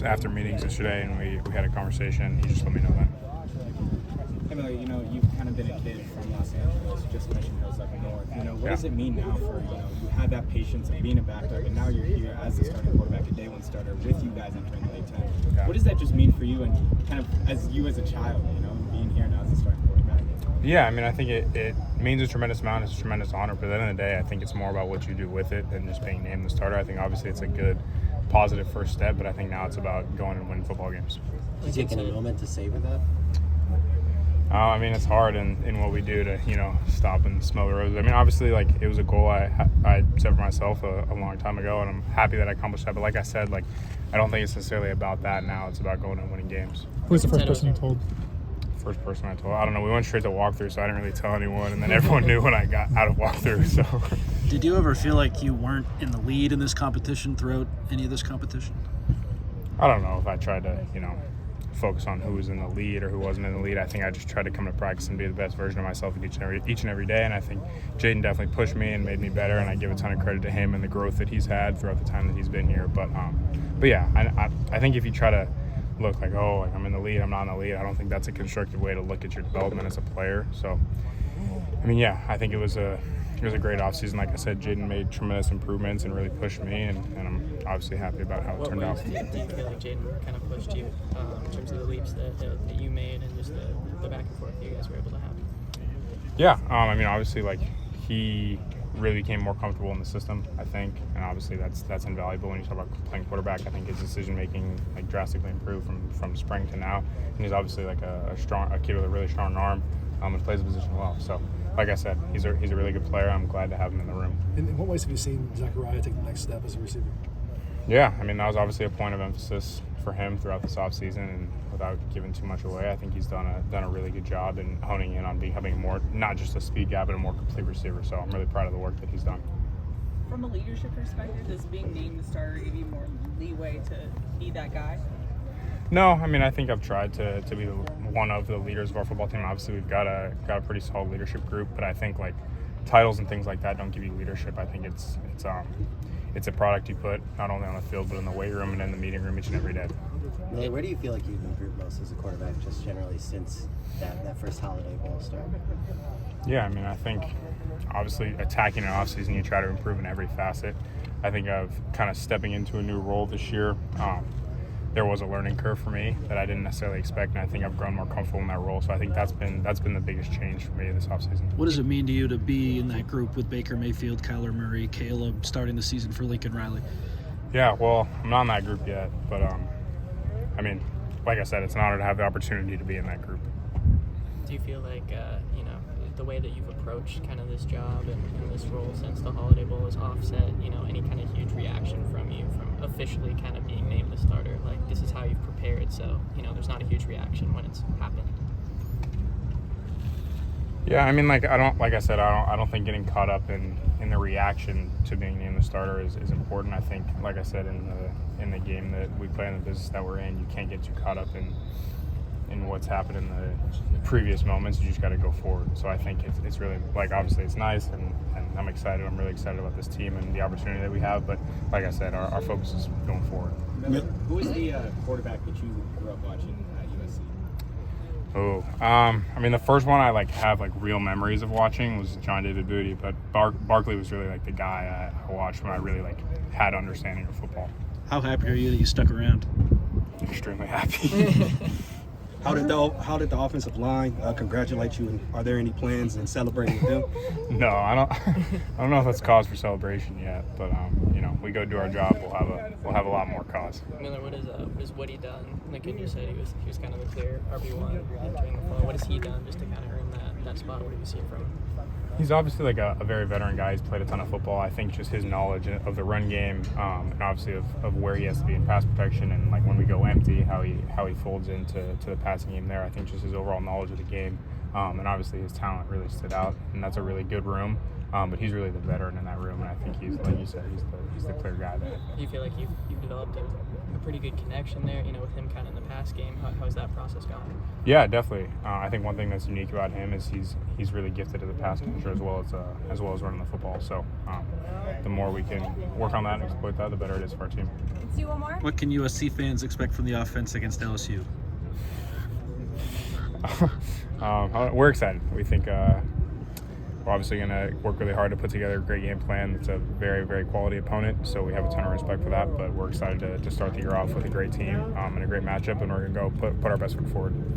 after meetings yesterday, and we had a conversation. He just let me know that. Hey, Miller, you've kind of been a kid from Los Angeles, just mentioned hills up north. What does it mean now for, you had that patience of being a backup, and now you're here as the starting quarterback, a day one starter, with you guys entering the Big Ten. Yeah. What does that just mean for you and kind of as a child, being here now as a starting quarterback? Yeah, I mean, I think it means a tremendous amount. It's a tremendous honor. But at the end of the day, I think it's more about what you do with it than just being named the starter. I think obviously it's a good, positive first step, but I think now it's about going and winning football games. Did you take a moment to savor that? I mean, it's hard in what we do to, stop and smell the roses. I mean, obviously, it was a goal I set for myself a long time ago, and I'm happy that I accomplished that. But like I said, I don't think it's necessarily about that now. It's about going and winning games. Who was the first person you told? First person I told? I don't know. We went straight to walkthrough, so I didn't really tell anyone, and then everyone knew when I got out of walkthrough. So. Did you ever feel like you weren't in the lead in this competition throughout any of this competition? I don't know if I tried to, focus on who was in the lead or who wasn't in the lead. I think I just tried to come to practice and be the best version of myself each and every day. And I think Jaden definitely pushed me and made me better. And I give a ton of credit to him and the growth that he's had throughout the time that he's been here. But yeah, I think if you try to look I'm in the lead, I'm not in the lead, I don't think that's a constructive way to look at your development as a player. So, I mean, yeah, I think it was a great offseason. Like I said, Jaden made tremendous improvements and really pushed me, and I'm obviously happy about how it turned out. Do you feel like Jaden kind of pushed you in terms of the leaps that you made and just the back and forth you guys were able to have? Yeah, I mean, obviously, he really became more comfortable in the system, I think, and obviously that's invaluable when you talk about playing quarterback. I think his decision-making drastically improved from spring to now, and he's obviously a kid with a really strong arm and plays the position well. So, like I said, he's a really good player. I'm glad to have him in the room. In what ways have you seen Zachariah take the next step as a receiver? Yeah, I mean, that was obviously a point of emphasis for him throughout this offseason, and without giving too much away, I think he's done a really good job in honing in on becoming more, not just a speed guy, but a more complete receiver. So I'm really proud of the work that he's done. From a leadership perspective, does being named the starter give you more leeway to be that guy? No, I mean, I think I've tried to be one of the leaders of our football team. Obviously, we've got a pretty solid leadership group, but I think titles and things like that don't give you leadership. I think it's a product you put not only on the field but in the weight room and in the meeting room each and every day. Miller, where do you feel like you've improved most as a quarterback, just generally since that first Holiday Bowl start? Yeah, I mean, I think obviously attacking an offseason, you try to improve in every facet. I think I've kind of stepping into a new role this year. There was a learning curve for me that I didn't necessarily expect, and I think I've grown more comfortable in that role. So I think that's been the biggest change for me this offseason. What does it mean to you to be in that group with Baker Mayfield, Kyler Murray, Caleb, starting the season for Lincoln Riley? Yeah, well, I'm not in that group yet, but I mean, like I said, it's an honor to have the opportunity to be in that group. Do you feel like the way that you've approached kind of this job and this role since the Holiday Bowl has offset any kind of huge reaction from you from officially kind of being named the starter? This is how you've prepared, so there's not a huge reaction when it's happened. Yeah, I mean, I don't think getting caught up in the reaction to being named the starter is important. I think, like I said, in the game that we play, in the business that we're in, you can't get too caught up in what's happened in the previous moments. You just got to go forward. So I think it's really, obviously it's nice, and I'm excited. I'm really excited about this team and the opportunity that we have. But like I said, our focus is going forward. Who is the quarterback that you grew up watching at USC? Oh, I mean, the first one I have real memories of watching was John David Booty, but Barkley was really the guy I watched when I really had understanding of football. How happy are you that you stuck around? Extremely happy. How did the offensive line congratulate you, and are there any plans in celebrating with them? No, I don't know if that's cause for celebration yet, but we go do our job, we'll have a lot more cause. Miller, what is Woody done? Lincoln, you said he was kind of the clear RB1 entering the fall. What has he done just to kind of earn that spot? What have you seen from him? He's obviously a very veteran guy. He's played a ton of football. I think just his knowledge of the run game, and obviously of where he has to be in pass protection, and when we go empty, how he folds into the passing game there. I think just his overall knowledge of the game, and obviously his talent really stood out, and that's a really good room. But he's really the veteran in that room, and I think he's, like you said, he's the clear guy there. Do you feel like you've developed a pretty good connection there, with him kind of in the pass game. How's that process going? Yeah, definitely. I think one thing that's unique about him is he's really gifted as a pass catcher as well as running the football. So the more we can work on that and exploit that, the better it is for our team. Let's do one more. What can USC fans expect from the offense against LSU? We're excited. We think we're obviously going to work really hard to put together a great game plan. It's a very, very quality opponent, so we have a ton of respect for that. But we're excited to start the year off with a great team and a great matchup, and we're going to go put our best foot forward.